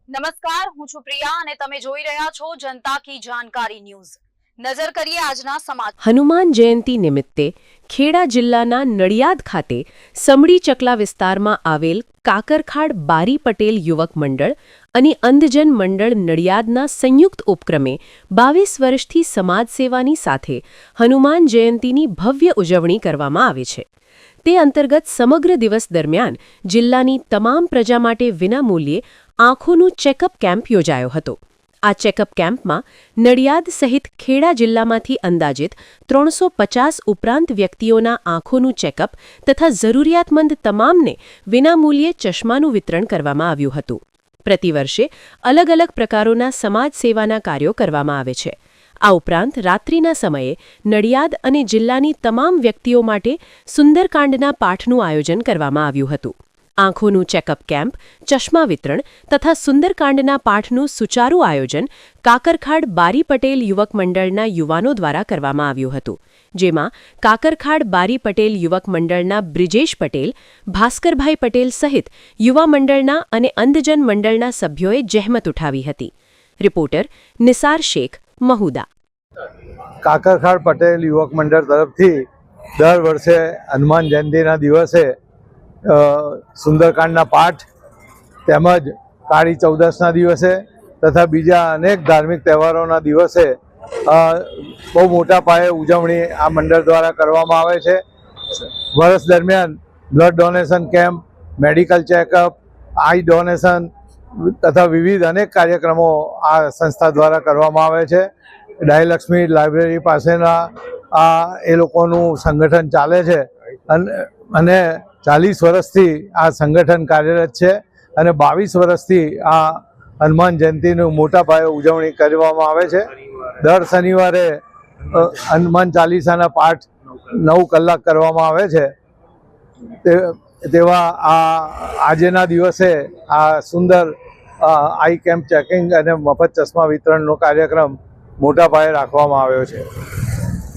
નમસ્કાર, હું છું પ્રિયા અને તમે જોઈ રહ્યા છો જનતા કી જાણકારી ન્યૂઝ। નજર કરીએ આજના સમાચાર। હનુમાન જયંતી નિમિત્તે ખેડા જિલ્લાના નડિયાદ ખાતે સમડી ચકલા વિસ્તારમાં આવેલ કાકરખાડ બારી પટેલ યુવક મંડળ અને અંધજન મંડળ નડિયાદના સંયુક્ત ઉપક્રમે 22 વર્ષથી સમાજ સેવાની સાથે હનુમાન જયંતીની ભવ્ય ઉજવણી કરવામાં આવે છે। તે અંતર્ગત સમગ્ર દિવસ દરમિયાન જિલ્લાની તમામ પ્રજા માટે વિનામૂલ્યે આંખોનું ચેકઅપ કેમ્પ યોજાયો હતો। આ ચેકઅપ કેમ્પમાં નડિયાદ સહિત ખેડા જિલ્લામાંથી અંદાજિત 350 ઉપરાંત વ્યક્તિઓના આંખોનું ચેકઅપ તથા જરૂરિયાતમંદ તમામને વિનામૂલ્યે ચશ્માનું વિતરણ કરવામાં આવ્યું હતું। પ્રતિવર્ષે અલગ અલગ પ્રકારોના સમાજ સેવાના કાર્યો કરવામાં આવે છે। આ ઉપરાંત રાત્રિના સમયે નડિયાદ અને જિલ્લાની તમામ વ્યક્તિઓ માટે સુંદરકાંડના પાઠનું આયોજન કરવામાં આવ્યું હતું। આંખોનું ચેકઅપ કેમ્પ, ચશ્મા વિતરણ તથા સુંદરકાંડના પાઠનું સુચારું આયોજન કાકરખાડ બારી પટેલ યુવક મંડળના યુવાનો દ્વારા કરવામાં આવ્યું હતું, જેમાં કાકરખાડ બારી પટેલ યુવક મંડળના બ્રિજેશ પટેલ, ભાસ્કરભાઈ પટેલ સહિત યુવા મંડળના અને અંધજન મંડળના સભ્યોએ જહેમત ઉઠાવી હતી। રિપોર્ટર નિસાર શેખ, મહુદા। કાકરખાડ પટેલ યુવક મંડળ તરફથી દર વર્ષે હનુમાન જયંતિના દિવસે સુંદરકાંડના પાઠ તેમજ કાળી ચૌદસના દિવસે તથા બીજા અનેક ધાર્મિક તહેવારોના દિવસે બહુ મોટા પાયે ઉજવણી આ મંડળ દ્વારા કરવામાં આવે છે। વર્ષ દરમિયાન blood donation camp, medical checkup, eye donation તથા વિવિધ અનેક કાર્યક્રમો આ સંસ્થા દ્વારા કરવામાં આવે છે। ડાયલક્ષ્મી લાઇબ્રેરી પાસેના એ લોકોનું સંગઠન ચાલે છે અને 40 વર્ષથી આ સંગઠન કાર્યરત છે અને 22 વર્ષથી આ હનુમાન જયંતિનું મોટા પાયે ઉજવણી કરવામાં આવે છે। દર શનિવારે હનુમાન ચાલીસાના પાઠ 9 કલાક કરવામાં આવે છે। તેવા આજના દિવસે આ સુંદર આઈ કેમ્પ ચેકિંગ અને મફત ચશ્મા વિતરણનો કાર્યક્રમ મોટા પાયે રાખવામાં આવ્યો છે।